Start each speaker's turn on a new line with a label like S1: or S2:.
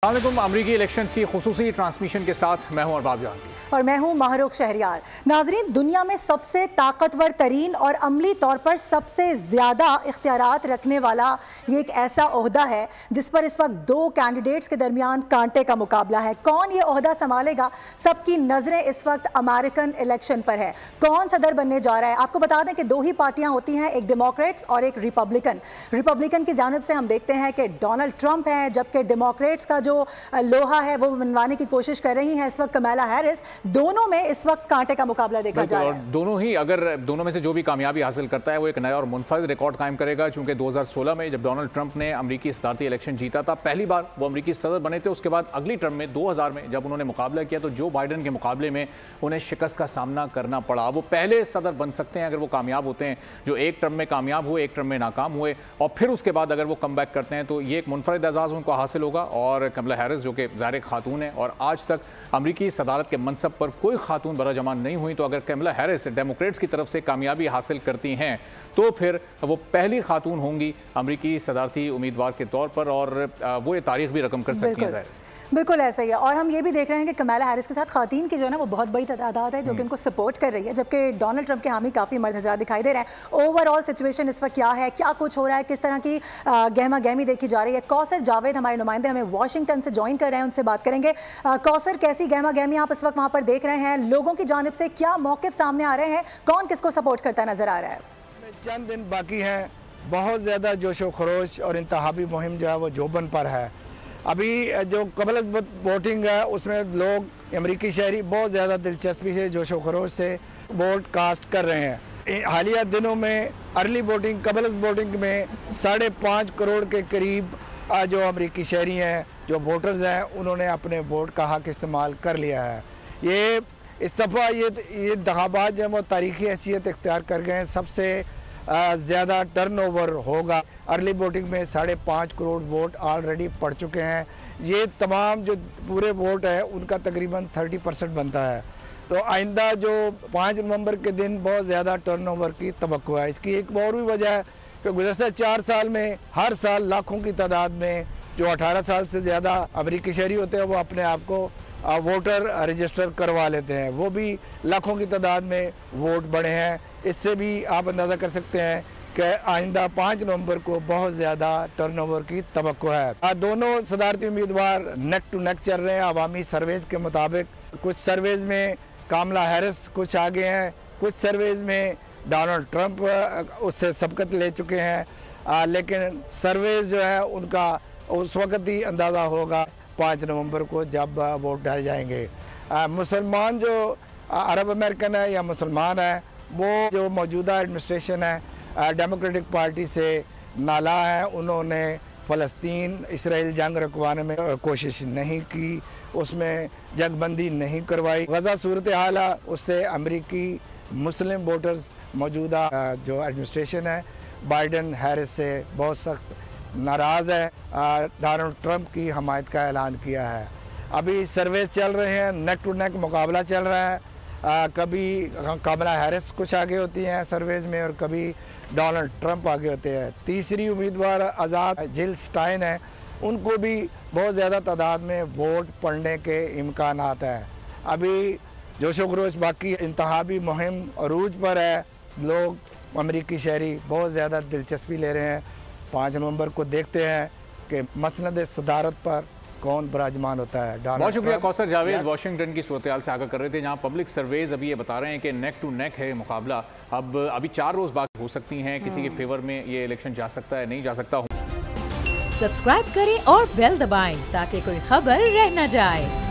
S1: अमरीकी इलेक्शंस की खुसूसी ट्रांसमिशन के साथ मैं हूं अरबाब जान
S2: और मैं हूं महरुख शहरियार। नाजरीन, दुनिया में सबसे ताकतवर तरीन और अमली तौर पर सबसे ज़्यादा इख्तियारात रखने वाला ये एक ऐसा ओहदा है जिस पर इस वक्त दो कैंडिडेट्स के दरमियान कांटे का मुकाबला है। कौन ये ओहदा संभालेगा? सबकी नज़रें इस वक्त अमेरिकन इलेक्शन पर है। कौन सदर बनने जा रहा है? आपको बता दें कि दो ही पार्टियां होती हैं, एक डेमोक्रेट्स और एक रिपब्लिकन की जानिब से हम देखते हैं कि डोनाल्ड ट्रंप हैं, जबकि डेमोक्रेट्स का जो लोहा है वो मनवाने की कोशिश कर रही हैं इस वक्त कमला हैरिस। दोनों में इस वक्त कांटे का मुकाबला देखा जा रहा है।
S1: दोनों ही, अगर दोनों में से जो भी कामयाबी हासिल करता है वो एक नया और मुनफरिद रिकॉर्ड कायम करेगा, क्योंकि 2016 में जब डोनाल्ड ट्रंप ने अमरीकी सदारती इलेक्शन जीता था, पहली बार वो अमरीकी सदर बने थे। उसके बाद अगली टर्म में 2000 में जब उन्होंने मुकाबला किया तो जो बाइडन के मुकाबले में उन्हें शिकस्त का सामना करना पड़ा। वो पहले सदर बन सकते हैं अगर वो कामयाब होते हैं, जो एक टर्म में कामयाब हुए, एक टर्म में नाकाम हुए, और फिर उसके बाद अगर वो कम बैक करते हैं तो ये एक मुनफरिद एजाज़ उनको हासिल होगा। और कमला हैरिस जो कि ज़ाहिर खातून है और आज तक अमरीकी सदारत के मनसब पर कोई खातून बराजमान नहीं हुई, तो अगर कमला हैरिस डेमोक्रेट्स की तरफ से कामयाबी हासिल करती हैं तो फिर वो पहली खातून होंगी अमरीकी सदारती उम्मीदवार के तौर पर, और वो ये तारीख भी रकम कर सकती हैं।
S2: बिल्कुल ऐसा ही है। और हम ये भी देख रहे हैं कि कमला हैरिस के साथ खातून की जो है ना वो बहुत बड़ी तादाद है जो कि उनको सपोर्ट कर रही है, जबकि डोनाल्ड ट्रंप के हामी काफ़ी मर्द हज़रात दिखाई दे रहे हैं। ओवरऑल सिचुएशन इस वक्त क्या है, क्या कुछ हो रहा है, किस तरह की गहमा गहमी देखी जा रही है? कौसर जावेद हमारे नुमाइंदे हमें वाशिंगटन से ज्वाइन कर रहे हैं, उनसे बात करेंगे। कौसर, कैसी गहमा गहमी आप इस वक्त वहाँ पर देख रहे हैं? लोगों की जानिब से क्या मौक़िफ़ सामने आ रहे हैं? कौन किसको सपोर्ट करता नजर आ रहा है?
S3: चंद दिन बाकी हैं, बहुत ज़्यादा जोशो खरोश और इंतहाबी मुहिम जो है वो जोबन पर है। अभी जो कबल वोटिंग है उसमें लोग अमरीकी शहरी बहुत ज़्यादा दिलचस्पी से जोशो खरोश से वोट कास्ट कर रहे हैं। हालिया दिनों में अर्ली वोटिंग, कबल वोटिंग में 5.5 करोड़ के करीब जो अमरीकी शहरी हैं, जो वोटर्स हैं, उन्होंने अपने वोट का हक इस्तेमाल कर लिया है। ये इस दफ़ा ये इंतखाबात जो वो तारीखी हैसियत इख्तियार कर गए हैं। सबसे ज़्यादा टर्नओवर होगा। अर्ली वोटिंग में 5.5 करोड़ वोट ऑलरेडी पड़ चुके हैं। ये तमाम जो पूरे वोट है उनका तकरीबन 30% बनता है। तो आइंदा जो 5 नवंबर के दिन बहुत ज़्यादा टर्नओवर की तवक्को है। इसकी एक और भी वजह है कि गुज़श्ता 4 साल में हर साल लाखों की तादाद में जो 18 साल से ज़्यादा अमरीकी शहरी होते हैं वो अपने आप को वोटर रजिस्टर करवा लेते हैं। वो भी लाखों की तादाद में वोट बढ़े हैं। इससे भी आप अंदाज़ा कर सकते हैं कि आइंदा 5 नवंबर को बहुत ज़्यादा टर्नओवर की तवक्को है। दोनों सदारती उम्मीदवार नेक टू नेक चल रहे हैं अवामी सर्वेज के मुताबिक। कुछ सर्वेज में कमला हैरिस कुछ आगे हैं, कुछ सर्वेज में डोनाल्ड ट्रंप उससे सबकत ले चुके हैं। लेकिन सर्वेज जो है उनका उस वक्त ही अंदाज़ा होगा 5 नवंबर को जब वोट डाले जाएंगे। मुसलमान जो अरब अमेरिकन है या मुसलमान है, वो जो मौजूदा एडमिनिस्ट्रेशन है डेमोक्रेटिक पार्टी से नाला है। उन्होंने फ़लस्तीन इसराइल जंग रुकवाने में कोशिश नहीं की, उसमें जंगबंदी नहीं करवाई। गज़ा सूरत हाल है, उससे अमरीकी मुस्लिम वोटर्स मौजूदा जो एडमिनिस्ट्रेशन है बाइडन हैरिस से बहुत सख्त नाराज़ है। डोनाल्ड ट्रंप की हमायत का ऐलान किया है। अभी सर्वेस चल रहे हैं, नेक टू नेक मुकाबला चल रहा है। कभी कमला हैरिस कुछ आगे होती हैं सर्वेज में और कभी डोनाल्ड ट्रंप आगे होते हैं। तीसरी उम्मीदवार आज़ाद जिल स्टाइन है, उनको भी बहुत ज़्यादा तादाद में वोट पड़ने के इम्कानात हैं। अभी जोशो खरोश बाकी, इंतहाबी मुहिम अरूज पर है। लोग अमरीकी शहरी बहुत ज़्यादा दिलचस्पी ले रहे हैं। 5 नवंबर को देखते हैं कि मसनद सदारत पर कौन बराजमान होता है।
S1: बहुत शुक्रिया कौसर जावेद वाशिंगटन की सूरत-ए-हाल से आगाह कर रहे थे, जहां पब्लिक सर्वेज अभी ये बता रहे हैं कि नेक टू नेक है मुकाबला। अभी 4 रोज बाकी हो सकती हैं, किसी के फेवर में ये इलेक्शन जा सकता है, नहीं जा सकता।
S4: सब्सक्राइब करें और बेल दबाएं ताकि कोई खबर रह न जाए।